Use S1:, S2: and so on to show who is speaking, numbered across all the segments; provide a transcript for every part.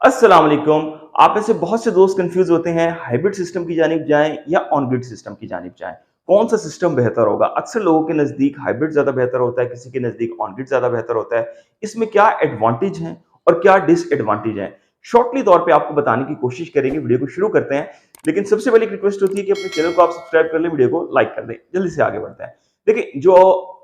S1: अस्सलाम वालेकुम। आप में से बहुत से दोस्त कंफ्यूज होते हैं हाइब्रिड सिस्टम की जानिब जाएं या ऑन ग्रिड सिस्टम की जानिब जाएं। कौन सा सिस्टम बेहतर होगा? अक्सर लोगों के नज़दीक हाइब्रिड ज़्यादा बेहतर होता है, किसी के नज़दीक ऑन ग्रिड ज़्यादा बेहतर होता है। इसमें क्या एडवांटेज हैं और क्या डिसएडवांटेज हैं? शॉर्टली तौर पे आपको बताने की कोशिश करेंगे। वीडियो को शुरू करते हैं, लेकिन सबसे पहले एक रिक्वेस्ट होती है कि अपने चैनल को आप सब्सक्राइब कर लें, वीडियो को लाइक कर दें। जल्दी से आगे बढ़ते हैं। देखिए, जो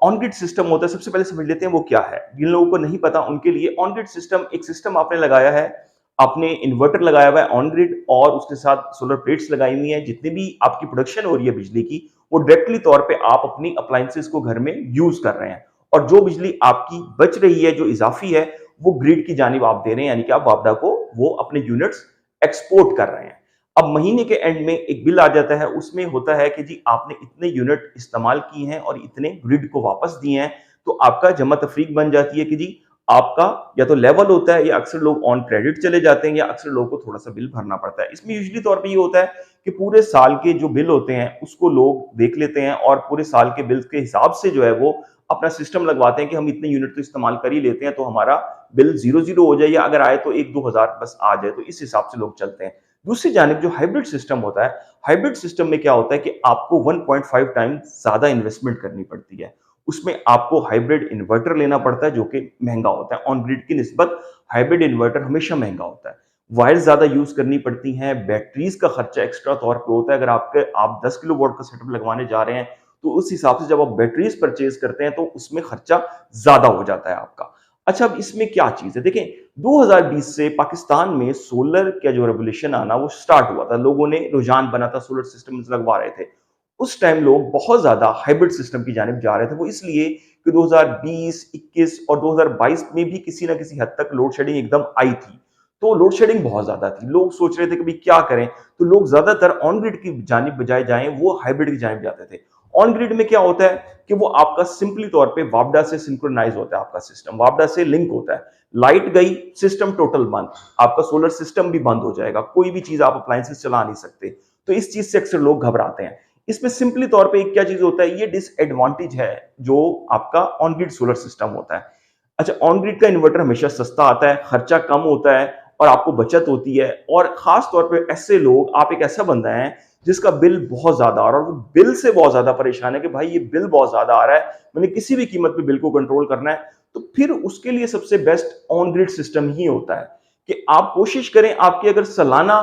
S1: ऑन ग्रिड सिस्टम होता है, सबसे पहले समझ लेते हैं वो क्या है। जिन लोगों को नहीं पता उनके लिए ऑन ग्रिड सिस्टम एक सिस्टम आपने लगाया है, आपने इन्वर्टर लगाया हुआ है ऑन ग्रिड और उसके साथ सोलर प्लेट्स लगाई हुई हैं। जितनी भी आपकी प्रोडक्शन हो रही है बिजली की, वो डायरेक्टली तौर पे आप अपनी अप्लायंसेस को घर में यूज कर रहे हैं, और जो बिजली आपकी बच रही है, जो इजाफी है, वो ग्रिड की जानिब आप दे रहे हैं, यानी कि आप वापडा को वो अपने यूनिट्स एक्सपोर्ट कर रहे हैं। अब महीने के एंड में एक बिल आ जाता है, उसमें होता है कि जी आपने इतने यूनिट इस्तेमाल किए हैं और इतने ग्रिड को वापस दिए हैं। तो आपका जमा तफरीक बन जाती है कि जी आपका या तो लेवल होता है, या अक्सर लोग ऑन क्रेडिट चले जाते हैं, या अक्सर लोगों को थोड़ा सा बिल भरना पड़ता है। इसमें यूजुअली तौर पे ये होता है कि पूरे साल के जो बिल होते हैं उसको लोग देख लेते हैं, और पूरे साल के बिल के हिसाब से जो है वो अपना सिस्टम लगवाते हैं कि हम इतने यूनिट तो इस्तेमाल कर ही लेते हैं, तो हमारा बिल जीरो जीरो हो जाए, या अगर आए तो 1-2 हज़ार बस आ जाए। तो इस हिसाब से लोग चलते हैं। दूसरी जानिब जो हाइब्रिड सिस्टम होता है, हाइब्रिड सिस्टम में क्या होता है कि आपको 1.5 टाइम्स ज्यादा इन्वेस्टमेंट करनी पड़ती है। उसमें आपको हाइब्रिड इन्वर्टर लेना पड़ता है, जो कि महंगा होता है। ऑन ग्रिड की निस्बत हाइब्रिड इन्वर्टर हमेशा महंगा होता है। वायर ज्यादा यूज करनी पड़ती हैं, बैटरीज का खर्चा एक्स्ट्रा तौर पे होता है। अगर आप 10 किलो वोल्ट का सेटअप लगवाने जा रहे हैं, तो उस हिसाब से जब आप बैटरीज परचेज करते हैं तो उसमें खर्चा ज्यादा हो जाता है आपका। अच्छा, अब इसमें क्या चीज है, देखें, 2020 से पाकिस्तान में सोलर का जो रेवोल्यूशन आना वो स्टार्ट हुआ था। लोगों ने रुझान बना था, सोलर सिस्टम लगवा रहे थे। उस टाइम लोग बहुत ज्यादा हाइब्रिड सिस्टम की जानिब जा रहे थे। वो इसलिए कि 2020, 21 और 2022 में भी किसी ना किसी हद तक लोड शेडिंग एकदम आई थी। तो लोड शेडिंग बहुत ज्यादा थी, लोग सोच रहे थे कि भाई क्या करें, तो लोग ज्यादातर ऑन ग्रिड की जानिब बजाय जाएं वो हाइब्रिड की जानिब जाते थे। ऑन ग्रिड में क्या होता है कि वो आपका सिंपली तौर पे वापडा से सिंक्रोनाइज होता है, आपका सिस्टम वापडा से लिंक होता है। लाइट गई, सिस्टम टोटल बंद, आपका सोलर सिस्टम भी बंद हो जाएगा, कोई भी चीज आप अप्लायंसेस चला नहीं सकते। तो इस चीज से अक्सर लोग घबराते हैं। इसमें सिंपली तौर पे एक क्या चीज होता है, ये डिसएडवांटेज है जो आपका ऑन ग्रिड सोलर सिस्टम होता है। अच्छा, ऑन ग्रिड का इन्वर्टर हमेशा सस्ता आता है, खर्चा कम होता है, और आपको बचत होती है। और खास तौर पे ऐसे लोग, आप एक ऐसा बंदा है जिसका बिल बहुत ज्यादा आ रहा है, और वो बिल से बहुत ज्यादा परेशान है कि भाई ये बिल बहुत ज्यादा आ रहा है, मैंने किसी भी कीमत पे बिल को कंट्रोल करना है, तो फिर उसके लिए सबसे बेस्ट ऑन ग्रिड सिस्टम ही होता है। कि आप कोशिश करें, आपकी अगर सालाना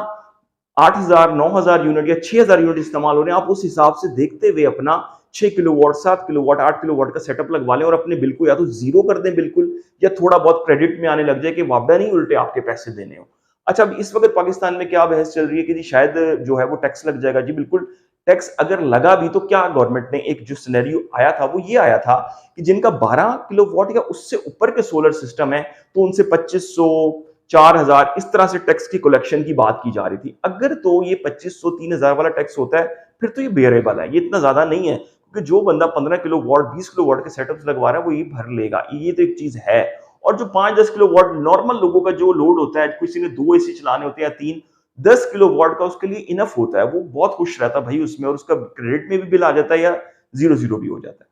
S1: 8,000, 9,000 यूनिट या 6,000 यूनिट इस्तेमाल हो रहे हैं, आप उस हिसाब से देखते हुए अपना 6 किलोवाट, 7 किलोवाट, 8 किलोवाट का सेटअप लगवा लें, और अपने बिल को या तो जीरो कर दें बिल्कुल, या थोड़ा बहुत क्रेडिट में आने लग जाए कि वापडा नहीं उल्टे आपके पैसे देने हो। अच्छा, अब इस वक्त पाकिस्तान में क्या बहस चल रही है कि जी शायद जो है वो टैक्स लग जाएगा। जी बिल्कुल, टैक्स अगर लगा भी तो क्या, गवर्नमेंट ने एक जो सिनेरियो आया था वो ये आया था कि जिनका 12 किलोवाट या उससे ऊपर के सोलर सिस्टम है, तो उनसे 2500, 4,000 इस तरह से टैक्स की कलेक्शन की बात की जा रही थी। अगर तो ये 2500, 3,000 वाला टैक्स होता है, फिर तो ये बेरेबल है, ये इतना ज्यादा नहीं है, क्योंकि जो बंदा 15 किलो वॉट, 20 किलो वॉट के सेटअप लगवा रहा है वो ये भर लेगा, ये तो एक चीज है। और जो 5-10 किलो वॉट नॉर्मल लोगों का जो लोड होता है, किसी ने 2 एसी चलाने होते हैं या 3, 10 किलो वॉट का उसके लिए इनफ होता है, वो बहुत खुश रहता है भाई उसमें, और उसका क्रेडिट में भी बिल आ जाता है, या जीरो जीरो भी हो जाता है।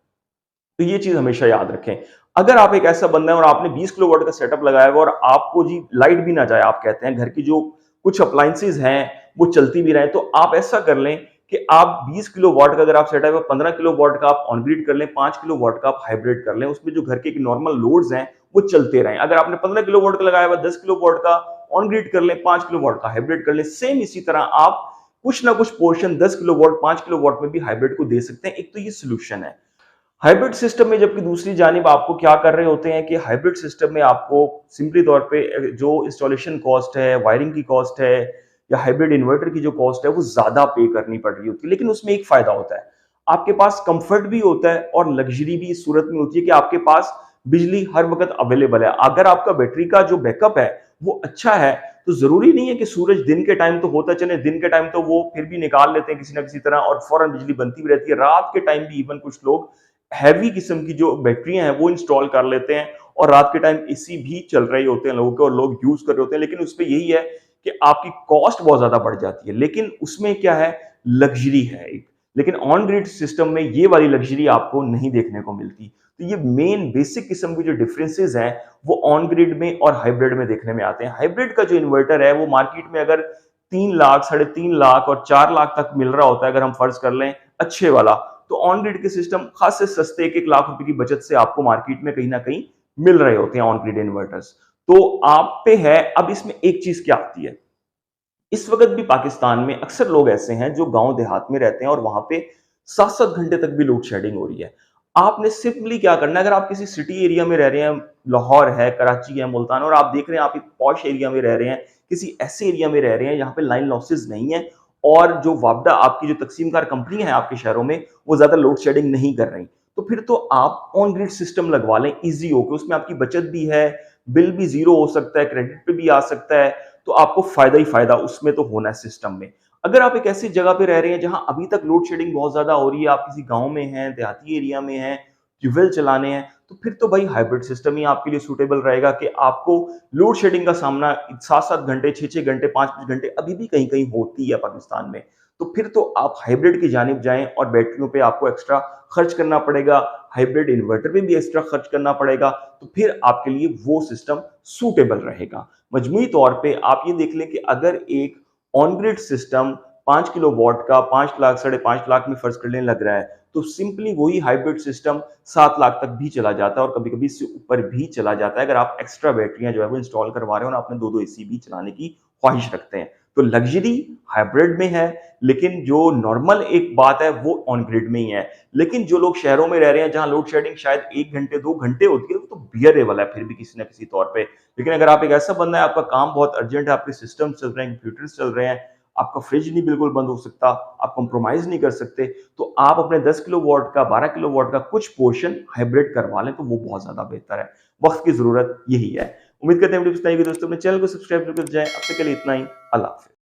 S1: तो ये चीज हमेशा याद रखें। अगर आप एक ऐसा बंदा है और आपने 20 किलो वाट का सेटअप लगाया हुआ, और आपको जी लाइट भी ना जाए, आप कहते हैं घर की जो कुछ अप्लायंसेज हैं वो चलती भी रहे, तो आप ऐसा कर लें कि आप 20 किलो वाट का अगर आप सेटअप है, 15 किलो वाट का आप ऑन ग्रिड कर लें, 5 किलो वाट का आप हाइब्रिड कर लें। उसमें जो घर के नॉर्मल लोड्स हैं वो चलते रहें। अगर आपने 15 किलो वाट का लगाया हुआ, 10 किलो वाट का ऑन ग्रिड कर लें, 5 किलो वाट का हाइब्रिड कर लें। सेम इसी तरह आप कुछ ना कुछ portion 10 kilo watt, 5 kilo watt में भी हाइब्रिड को दे सकते हैं। एक तो ये सोल्यूशन है हाइब्रिड सिस्टम में। जबकि दूसरी जानिब आपको क्या कर रहे होते हैं कि हाइब्रिड सिस्टम में आपको सिंपली तौर पे जो इंस्टॉलेशन कॉस्ट है, वायरिंग की कॉस्ट है, या हाइब्रिड इन्वर्टर की जो कॉस्ट है, वो ज्यादा पे करनी पड़ रही होती है। लेकिन उसमें एक फायदा होता है, आपके पास कंफर्ट भी होता है, और लग्जरी भी इस सूरत में होती है कि आपके पास बिजली हर वक्त अवेलेबल है। अगर आपका बैटरी का जो बैकअप है वो अच्छा है, तो जरूरी नहीं है कि सूरज दिन के टाइम तो होता चले, दिन के टाइम तो वो फिर भी निकाल लेते हैं किसी ना किसी तरह, और फौरन बिजली बनती भी रहती है। रात के टाइम भी इवन कुछ लोग हैवी किस्म की जो बैटरियां हैं वो इंस्टॉल कर लेते हैं, और रात के टाइम एसी भी चल रहे होते हैं लोगों के, और लोग यूज कर रहे होते हैं। लेकिन उसमें यही है कि आपकी कॉस्ट बहुत ज्यादा बढ़ जाती है, लेकिन उसमें क्या है, लग्जरी है एक। लेकिन ऑन ग्रिड सिस्टम में ये वाली लग्जरी आपको नहीं देखने को मिलती। तो ये मेन बेसिक किस्म के जो डिफरेंसेस हैं वो ऑन ग्रिड में और हाइब्रिड में देखने में आते हैं। हाइब्रिड का जो इन्वर्टर है वो मार्केट में अगर 3 लाख, साढ़े 3 लाख और 4 लाख तक मिल रहा होता है, अगर हम फर्ज कर लें अच्छे वाला, तो ऑन ग्रिड के सिस्टम खास से सस्ते 1-1 लाख रुपए की बचत से आपको मार्केट में कहीं ना कहीं मिल रहे होते हैं ऑन ग्रिड इन्वर्टर्स। तो आप पे है। अब इसमें एक चीज क्या आती है, इस वक्त भी पाकिस्तान में अक्सर लोग ऐसे हैं जो गांव देहात में रहते हैं और वहां पे 7-7 घंटे तक भी लोड शेडिंग हो रही है। आपने सिंपली क्या करना है, अगर आप किसी सिटी एरिया में रह रहे हैं, लाहौर है, कराची है, मुल्तान, और आप देख रहे हैं आप एक पॉश एरिया में रह रहे हैं, किसी ऐसे एरिया में रह रहे हैं जहां पे लाइन लॉसेस नहीं है और जो वापडा आपकी जो तकसीमकार कंपनी है आपके शहरों में वो ज्यादा लोड शेडिंग नहीं कर रही, तो फिर तो आप ऑन ग्रिड सिस्टम लगवा लें इजी होकर। उसमें आपकी बचत भी है, बिल भी जीरो हो सकता है, क्रेडिट पे भी आ सकता है, तो आपको फायदा ही फायदा उसमें तो होना है सिस्टम में। अगर आप एक ऐसी जगह पे रह रहे हैं जहां अभी तक लोड शेडिंग बहुत ज्यादा हो रही है, आप किसी गांव में हैं, देहाती एरिया में हैं, ट्यूबवेल चलाने हैं, तो फिर तो भाई हाइब्रिड सिस्टम ही आपके लिए सूटेबल रहेगा कि आपको लोड शेडिंग का सामना 7-7 घंटे, 6-6 घंटे, 5-5 घंटे अभी भी कहीं कहीं होती है पाकिस्तान में। तो फिर तो आप हाइब्रिड की जानिब जाएं और बैटरियों पे आपको एक्स्ट्रा खर्च करना पड़ेगा, हाइब्रिड इन्वर्टर पे भी एक्स्ट्रा खर्च करना पड़ेगा, तो फिर आपके लिए वो सिस्टम सूटेबल रहेगा। मजमूई तौर पे आप ये देख लें कि अगर एक ऑन ग्रिड सिस्टम 5 किलोवाट का 5 लाख, साढ़े 5 लाख में फर्ज करने लग रहा है, तो सिंपली वही हाइब्रिड सिस्टम 7 लाख तक भी चला जाता है और कभी कभी इससे ऊपर भी चला जाता है अगर आप एक्स्ट्रा बैटरियां जो है वो इंस्टॉल करवा रहे हो और आपने 2-2 एसी भी चलाने की ख्वाहिश रखते हैं। तो लग्जरी हाइब्रिड में है, लेकिन जो नॉर्मल एक बात है वो ऑन ग्रिड में ही है। लेकिन जो लोग शहरों में रह रहे हैं जहां लोड शेडिंग शायद 1 घंटे 2 घंटे होती है, वो तो बियरेबल है फिर भी किसी ना किसी तौर पे। लेकिन अगर आप एक ऐसा बंदा है, आपका काम बहुत अर्जेंट है, आपके सिस्टम चल रहे हैं, कंप्यूटर्स चल रहे हैं, आपका फ्रिज नहीं बिल्कुल बंद हो सकता, आप कंप्रोमाइज नहीं कर सकते, तो आप अपने 10 किलोवाट का, 12 किलोवाट का कुछ पोर्शन हाइब्रिड करवा लें, तो वो बहुत ज्यादा बेहतर है। वक्त की जरूरत यही है। उम्मीद करते हैं वीडियो पसंद आई होगी दोस्तों। अपने चैनल को सब्सक्राइब करके जाएं। अब तक के लिए इतना ही। अल्लाह हाफिज।